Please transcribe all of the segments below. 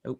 Oh.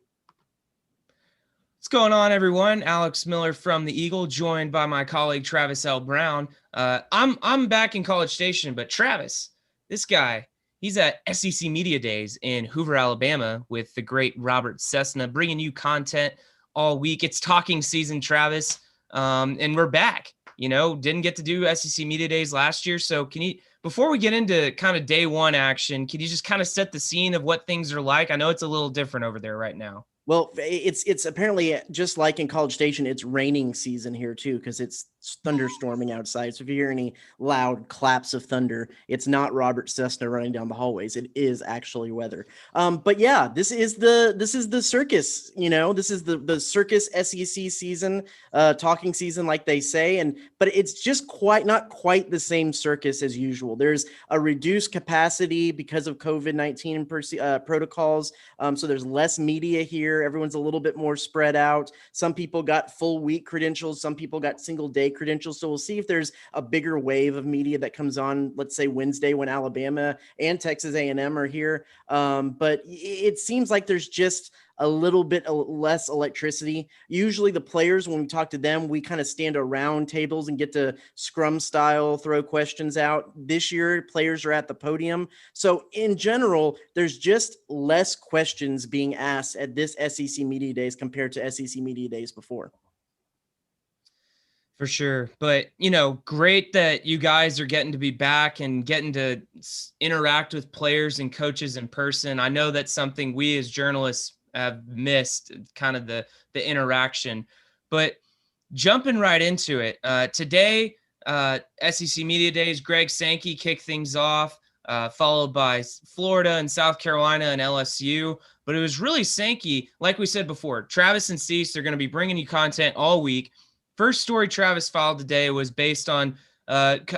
What's going on, everyone? Alex Miller from the Eagle, joined by my colleague Travis L. Brown. I'm back in College Station, but Travis, this guy, he's at SEC Media Days in Hoover, Alabama, with the great Robert Cessna, bringing you content all week. It's talking season, Travis, and we're back. You know, didn't get to do SEC Media Days last year, so can you, before we get into kind of day one action, can you just kind of set the scene of what things are like? I know it's a little different over there right now. Well, it's apparently just like in College Station, it's raining season here too, because it's thunderstorming outside. So if you hear any loud claps of thunder, it's not Robert Cessna running down the hallways. It is actually weather. But yeah, this is the circus. You know, this is the circus SEC season, talking season, like they say. But it's just not quite the same circus as usual. There's a reduced capacity because of COVID-19 protocols. So there's less media here. Everyone's a little bit more spread out. Some people got full week credentials. Some people got single day credentials. So we'll see if there's a bigger wave of media that comes on, let's say Wednesday, when Alabama and Texas A&M are here. But it seems like there's just a little bit less electricity. Usually the players, when we talk to them, we kind of stand around tables and get to scrum style throw questions out. This year, players are at the podium. So in general, there's just less questions being asked at this SEC Media Days compared to SEC Media Days before. For sure. But, you know, great that you guys are getting to be back and getting to interact with players and coaches in person. I know that's something we as journalists have missed, kind of the interaction. But jumping right into it, today, SEC Media Days, Greg Sankey kicked things off, followed by Florida and South Carolina and LSU. But it was really Sankey, like we said before. Travis and Cease are going to be bringing you content all week. First story Travis filed today was based on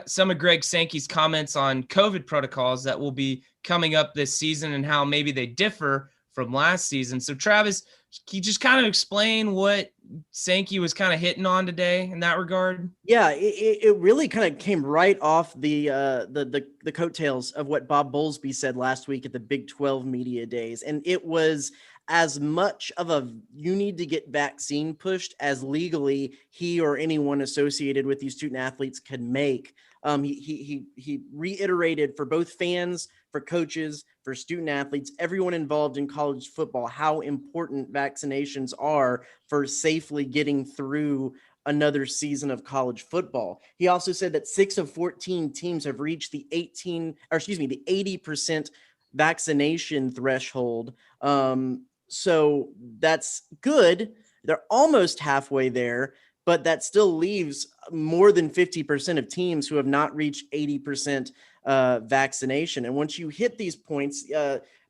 some of Greg Sankey's comments on COVID protocols that will be coming up this season and how maybe they differ from last season. So Travis, can you just kind of explain what Sankey was kind of hitting on today in that regard? Yeah, it really kind of came right off the coattails of what Bob Bowlesby said last week at the Big 12 Media Days. And it was as much of a you need to get vaccine pushed as legally he or anyone associated with these student athletes could make. He reiterated for both fans, for coaches, for student athletes, everyone involved in college football, how important vaccinations are for safely getting through another season of college football. He also said that 6 of 14 teams have reached the 80% vaccination threshold. So that's good. They're almost halfway there, but that still leaves more than 50% of teams who have not reached 80% vaccination. And once you hit these points,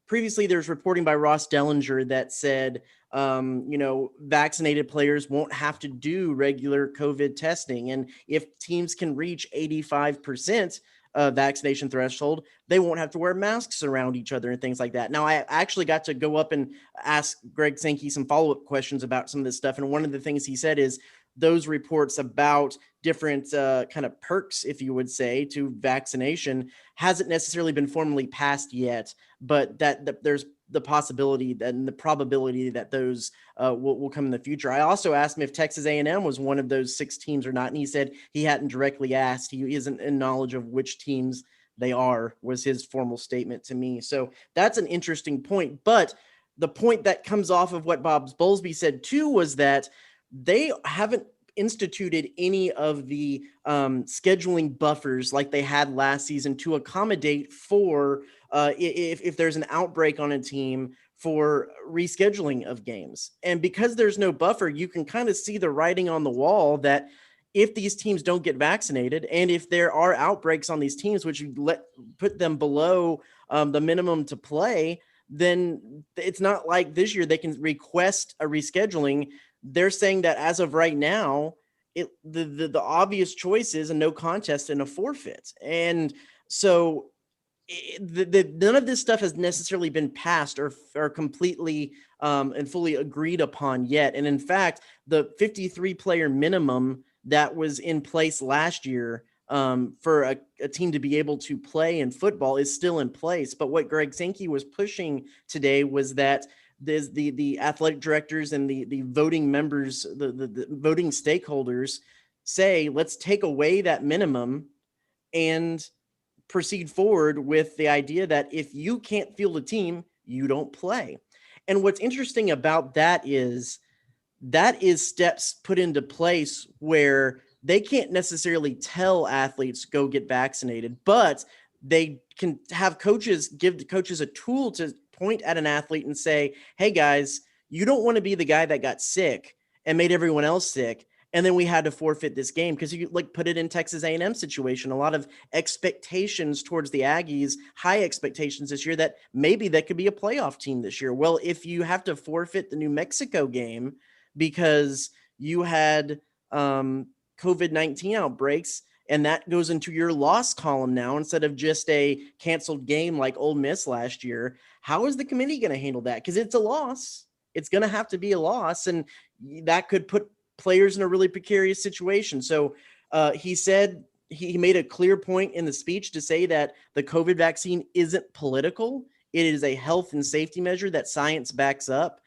previously there's reporting by Ross Dellinger that said, vaccinated players won't have to do regular COVID testing. And if teams can reach 85% vaccination threshold, they won't have to wear masks around each other and things like that. Now, I actually got to go up and ask Greg Sankey some follow-up questions about some of this stuff. And one of the things he said is those reports about different kind of perks, if you would say, to vaccination hasn't necessarily been formally passed yet, but that there's the possibility and the probability that those will come in the future. I also asked him if Texas A&M was one of those 6 teams or not, and he said he hadn't directly asked. He isn't in knowledge of which teams they are, was his formal statement to me. So that's an interesting point. But the point that comes off of what Bob Bowlesby said too was that they haven't instituted any of the scheduling buffers like they had last season to accommodate for if there's an outbreak on a team for rescheduling of games. And because there's no buffer, you can kind of see the writing on the wall that if these teams don't get vaccinated and if there are outbreaks on these teams, which put them below the minimum to play, then it's not like this year they can request a rescheduling. They're saying that as of right now, the obvious choice is a no contest and a forfeit. And so none of this stuff has necessarily been passed or completely and fully agreed upon yet. And in fact, the 53 player minimum that was in place last year for a team to be able to play in football is still in place. But what Greg Sankey was pushing today was that there's the athletic directors and the voting members, the voting stakeholders say, let's take away that minimum and proceed forward with the idea that if you can't field a team, you don't play. And what's interesting about that is steps put into place where they can't necessarily tell athletes go get vaccinated, but they can have coaches give the coaches a tool to point at an athlete and say, hey guys, you don't want to be the guy that got sick and made everyone else sick. And then we had to forfeit this game because you like put it in Texas A&M situation, a lot of expectations towards the Aggies, high expectations this year that maybe that could be a playoff team this year. Well, if you have to forfeit the New Mexico game because you had COVID-19 outbreaks, and that goes into your loss column now instead of just a canceled game like Ole Miss last year. How is the committee going to handle that? Because it's a loss. It's going to have to be a loss, and that could put players in a really precarious situation. So he said he made a clear point in the speech to say that the COVID vaccine isn't political. It is a health and safety measure that science backs up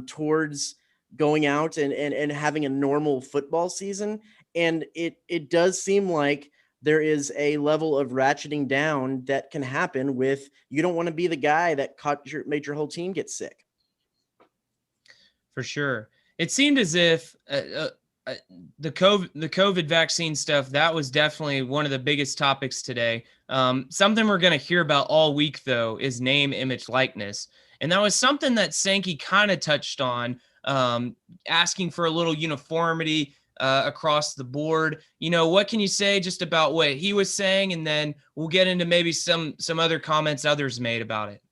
towards going out and having a normal football season. And it does seem like there is a level of ratcheting down that can happen with, you don't want to be the guy that made your whole team get sick. For sure. It seemed as if the COVID vaccine stuff, that was definitely one of the biggest topics today. Something we're going to hear about all week, though, is name, image, likeness. And that was something that Sankey kind of touched on, asking for a little uniformity across the board. What can you say just about what he was saying? And then we'll get into maybe some other comments others made about it.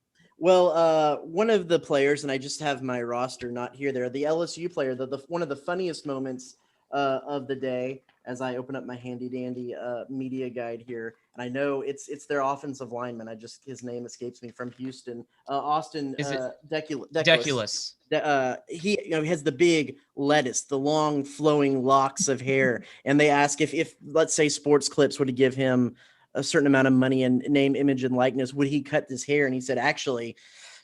Well, one of the players, and I just have my roster not here there, the LSU player, one of the funniest moments of the day, as I open up my handy dandy media guide here, and I know it's their offensive lineman. His name escapes me, from Houston, Austin Deculus. He has the big lettuce, the long flowing locks of hair, and they ask if let's say Sports Clips would give him a certain amount of money and name, image, and likeness, would he cut his hair? And he said, actually,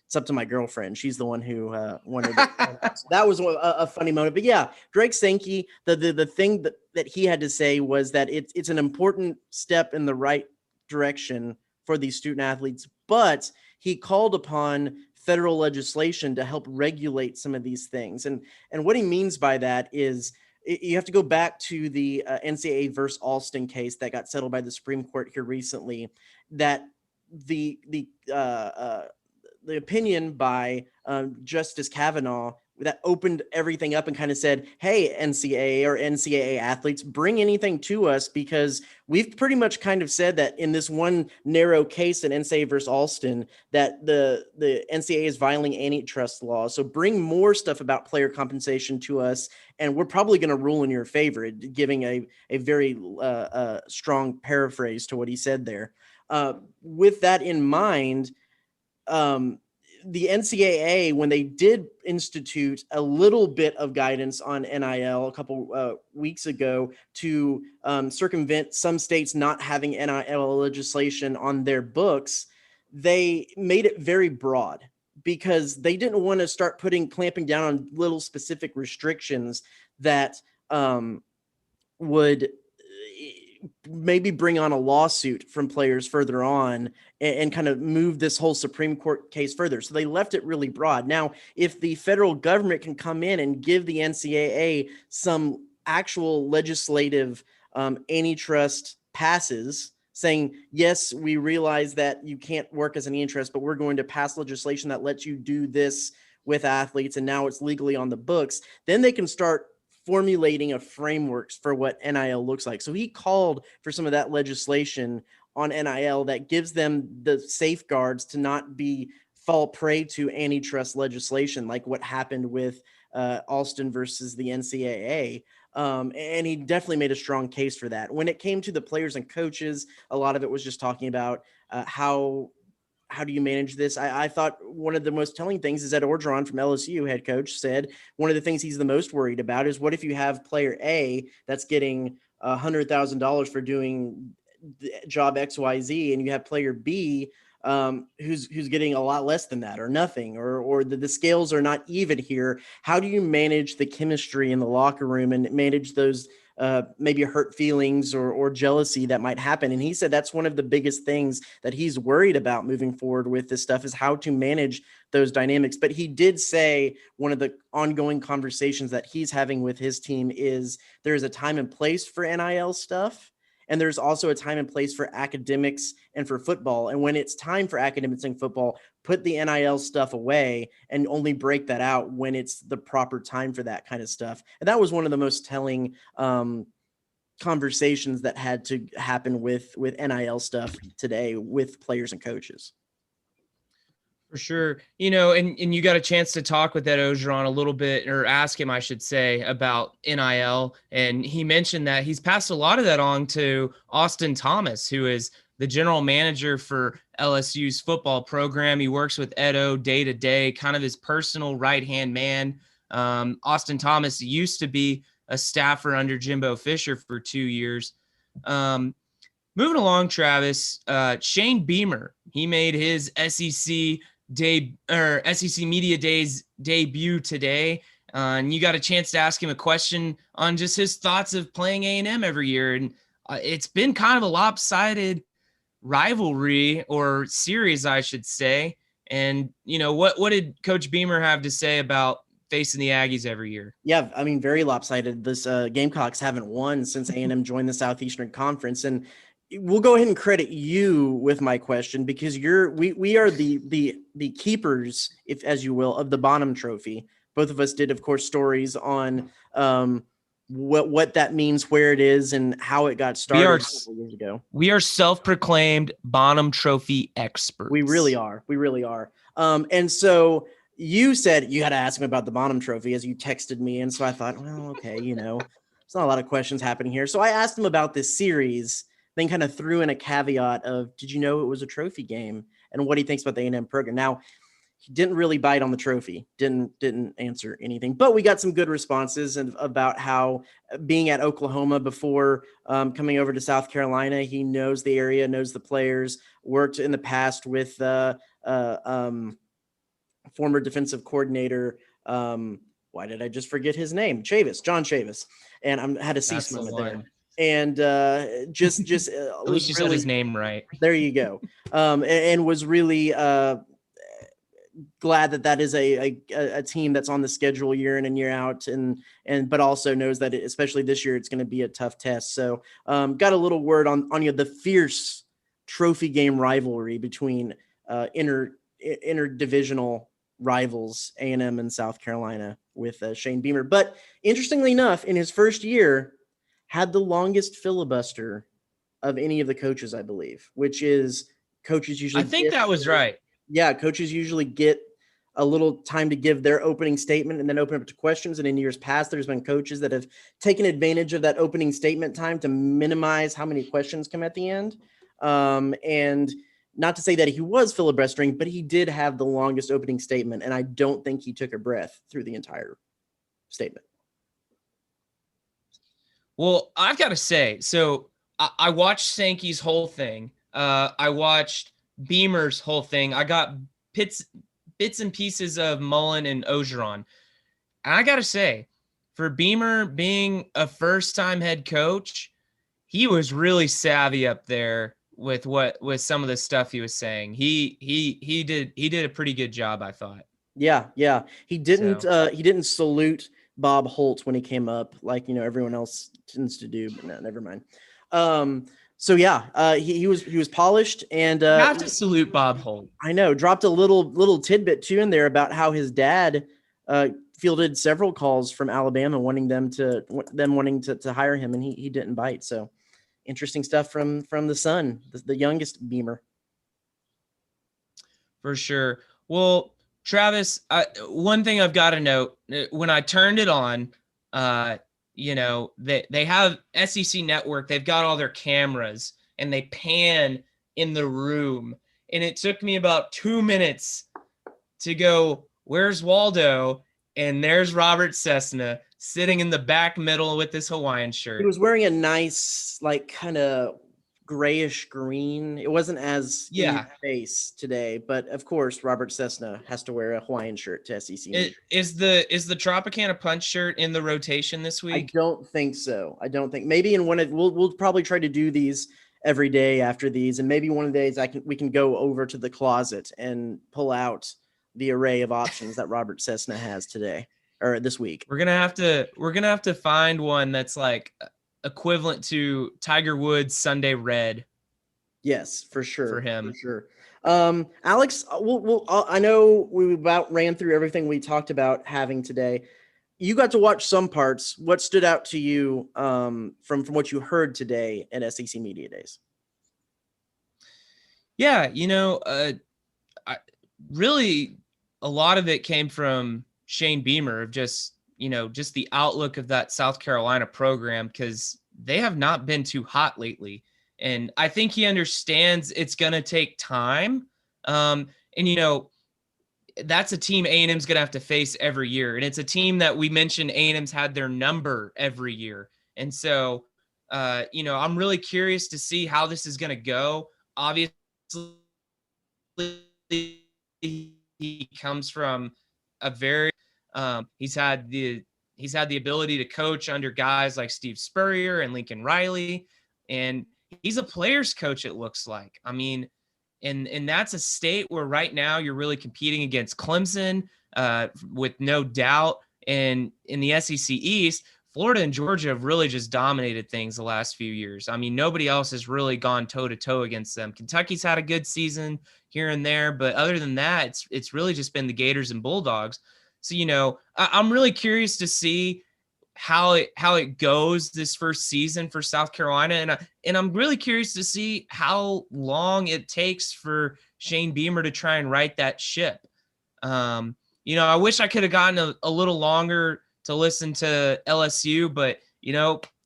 it's up to my girlfriend. She's the one who wanted it. So that was a funny moment. But yeah, Greg Sankey, the thing that he had to say was that it's an important step in the right direction for these student athletes, but he called upon federal legislation to help regulate some of these things. And what he means by that is, you have to go back to the NCAA versus Alston case that got settled by the Supreme Court here recently, that the opinion by Justice Kavanaugh that opened everything up and kind of said, hey, NCAA or NCAA athletes, bring anything to us, because we've pretty much kind of said that in this one narrow case in NCAA versus Alston, that the NCAA is violating antitrust law. So bring more stuff about player compensation to us, and we're probably going to rule in your favor, giving a very strong paraphrase to what he said there. With that in mind, the NCAA, when they did institute a little bit of guidance on NIL a couple weeks ago to circumvent some states not having NIL legislation on their books, they made it very broad because they didn't want to start clamping down on little specific restrictions that would maybe bring on a lawsuit from players further on and kind of move this whole Supreme Court case further. So they left it really broad. Now, if the federal government can come in and give the NCAA some actual legislative antitrust passes, saying, yes, we realize that you can't work as an antitrust, but we're going to pass legislation that lets you do this with athletes, and now it's legally on the books, then they can start formulating a framework for what NIL looks like. So he called for some of that legislation on NIL that gives them the safeguards to not fall prey to antitrust legislation, like what happened with Alston versus the NCAA. And he definitely made a strong case for that. When it came to the players and coaches, a lot of it was just talking about how do you manage this? I thought one of the most telling things is that Orgeron from LSU, head coach, said one of the things he's the most worried about is, what if you have player A that's getting $100,000 for doing job XYZ, and you have player B who's getting a lot less than that or nothing, or the scales are not even here. How do you manage the chemistry in the locker room and manage those maybe hurt feelings or jealousy that might happen? And he said that's one of the biggest things that he's worried about moving forward with this stuff, is how to manage those dynamics. But he did say one of the ongoing conversations that he's having with his team is there's a time and place for NIL stuff, and there's also a time and place for academics and for football. And when it's time for academics and football, put the NIL stuff away and only break that out when it's the proper time for that kind of stuff. And that was one of the most telling conversations that had to happen with NIL stuff today with players and coaches. For sure. And you got a chance to talk with Ed Ogeron a little bit, or ask him, I should say, about NIL. And he mentioned that he's passed a lot of that on to Austin Thomas, who is the general manager for LSU's football program. He works with Ed O day to day, kind of his personal right-hand man. Austin Thomas used to be a staffer under Jimbo Fisher for 2 years. Moving along, Travis, Shane Beamer, he made his SEC Media Days debut today. And you got a chance to ask him a question on just his thoughts of playing A&M every year. And it's been kind of a lopsided rivalry, or series, I should say. And, what did Coach Beamer have to say about facing the Aggies every year? Yeah, I mean, very lopsided. This Gamecocks haven't won since A&M joined the Southeastern Conference. And we'll go ahead and credit you with my question, because we are the keepers, if as you will, of the Bonham Trophy. Both of us did, of course, stories on what that means, where it is, and how it got started a couple years ago. We are self-proclaimed Bonham Trophy experts. We really are. And so you said you had to ask him about the Bonham Trophy as you texted me, and so I thought, well, okay, there's not a lot of questions happening here. So I asked him about this series, then kind of threw in a caveat of, did you know it was a trophy game, and what he thinks about the A&M program. Now, he didn't really bite on the trophy, didn't answer anything, but we got some good responses about how being at Oklahoma before coming over to South Carolina, he knows the area, knows the players, worked in the past with former defensive coordinator. Why did I just forget his name? John Chavis. And I had a cease moment there. And just at least you really said his name right. There you go. And was really glad that is a team that's on the schedule year in and year out, but also knows that especially this year, it's going to be a tough test. So got a little word on the fierce trophy game rivalry between interdivisional rivals, A&M and South Carolina, with Shane Beamer. But interestingly enough, in his first year, had the longest filibuster of any of the coaches, I believe, which is coaches usually. I think that was right. Yeah, coaches usually get a little time to give their opening statement and then open up to questions. And in years past, there's been coaches that have taken advantage of that opening statement time to minimize how many questions come at the end. And not to say that he was filibustering, but he did have the longest opening statement, and I don't think he took a breath through the entire statement. Well, I've got to say, so I watched Sankey's whole thing. I watched Beamer's whole thing. I got bits and pieces of Mullen and Ogeron. And I got to say, for Beamer being a first-time head coach, he was really savvy up there with some of the stuff he was saying. He did a pretty good job, I thought. Yeah. He didn't salute Bob Holt when he came up, like everyone else tends to do, but no, never mind. So yeah, he was polished, and have to salute Bob Holt. I know, dropped a little tidbit too in there about how his dad fielded several calls from Alabama wanting to hire him, and he didn't bite. So interesting stuff from the son, the youngest Beamer. For sure. Well, Travis, one thing I've got to note, when I turned it on, they have SEC Network. They've got all their cameras, and they pan in the room. And it took me about 2 minutes to go, where's Waldo? And there's Robert Cessna sitting in the back middle with his Hawaiian shirt. He was wearing a nice, kind of grayish green. It wasn't as in your Yeah. face today, but of course, Robert Cessna has to wear a Hawaiian shirt to SEC media. Is the Tropicana Punch shirt in the rotation this I week? don't think so. I don't think, maybe in one of, we'll probably try to do these every day after these, and maybe one of the days we can go over to the closet and pull out the array of options that Robert Cessna has today or this week. We're gonna have to find one that's like equivalent to Tiger Woods Sunday Red. Yes, for sure. For him. For sure. Alex, I know we about ran through everything we talked about having today. You got to watch some parts. What stood out to you from what you heard today at SEC Media Days? Yeah, really a lot of it came from Shane Beamer of just the outlook of that South Carolina program, because they have not been too hot lately. And I think he understands it's going to take time. And, that's a team A&M's going to have to face every year. And it's a team that we mentioned A&M's had their number every year. And so, I'm really curious to see how this is going to go. Obviously, he comes from a very he's had the ability to coach under guys like Steve Spurrier and Lincoln Riley, and he's a player's coach, it looks like. I mean, and that's a state where right now you're really competing against Clemson with no doubt. And in the SEC East, Florida and Georgia have really just dominated things the last few years. I mean, nobody else has really gone toe-to-toe against them. Kentucky's had a good season here and there, but other than that, it's really just been the Gators and Bulldogs. So, I'm really curious to see how it goes this first season for South Carolina. And I'm really curious to see how long it takes for Shane Beamer to try and right that ship. I wish I could have gotten a little longer to listen to LSU, but,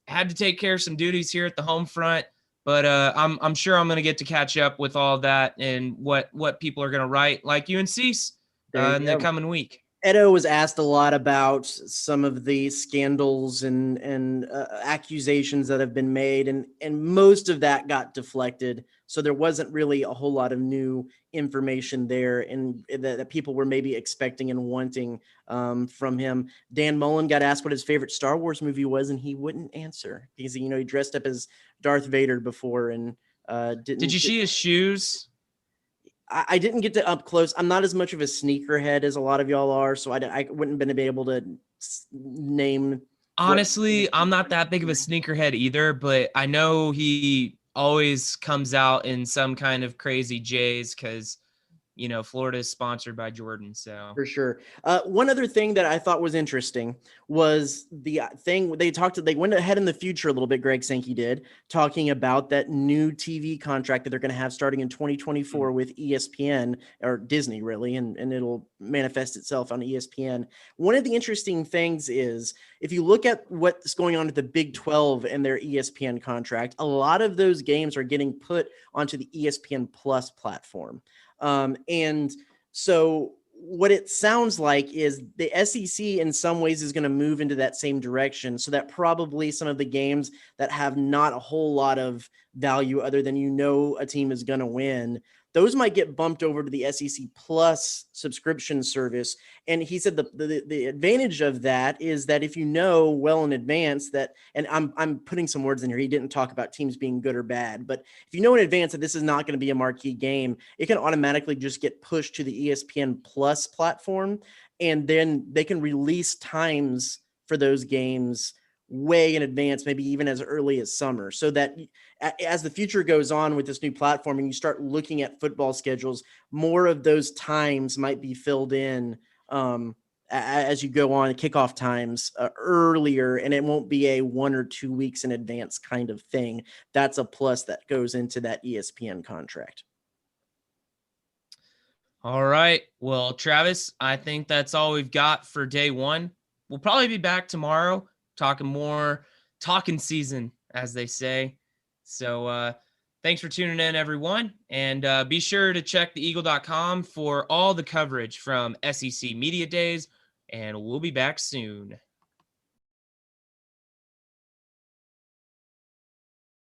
had to take care of some duties here at the home front. But I'm sure I'm going to get to catch up with all that and what people are going to write, like UNC's in the coming week. Edo was asked a lot about some of the scandals and accusations that have been made, and most of that got deflected. So there wasn't really a whole lot of new information there, and that people were maybe expecting and wanting from him. Dan Mullen got asked what his favorite Star Wars movie was, and he wouldn't answer because he dressed up as Darth Vader before and didn't. Did you see his shoes? I didn't get to up close. I'm not as much of a sneakerhead as a lot of y'all are, so I wouldn't been able to name. Honestly, I'm not that big of a sneakerhead either, but I know he always comes out in some kind of crazy J's because, Florida is sponsored by Jordan. So for sure. One other thing that I thought was interesting was the thing they went ahead in the future a little bit. Greg Sankey did, talking about that new TV contract that they're going to have starting in 2024 with ESPN or Disney really. And it'll manifest itself on ESPN. One of the interesting things is if you look at what's going on at the Big 12 and their ESPN contract, a lot of those games are getting put onto the ESPN Plus platform. And so what it sounds like is the SEC in some ways is going to move into that same direction, so that probably some of the games that have not a whole lot of value other than a team is going to win, those might get bumped over to the SEC Plus subscription service. And he said the advantage of that is that if you know well in advance that, and I'm putting some words in here, he didn't talk about teams being good or bad, but if you know in advance that this is not going to be a marquee game, it can automatically just get pushed to the ESPN Plus platform, and then they can release times for those games way in advance, maybe even as early as summer, so that as the future goes on with this new platform and you start looking at football schedules, more of those times might be filled in as you go on, kickoff times earlier, and it won't be a 1 or 2 weeks in advance kind of thing. That's a plus that goes into that ESPN contract. All right. Well, Travis, I think that's all we've got for day one. We'll probably be back tomorrow talking season, as they say. So thanks for tuning in, everyone. And be sure to check theeagle.com for all the coverage from SEC Media Days, and we'll be back soon.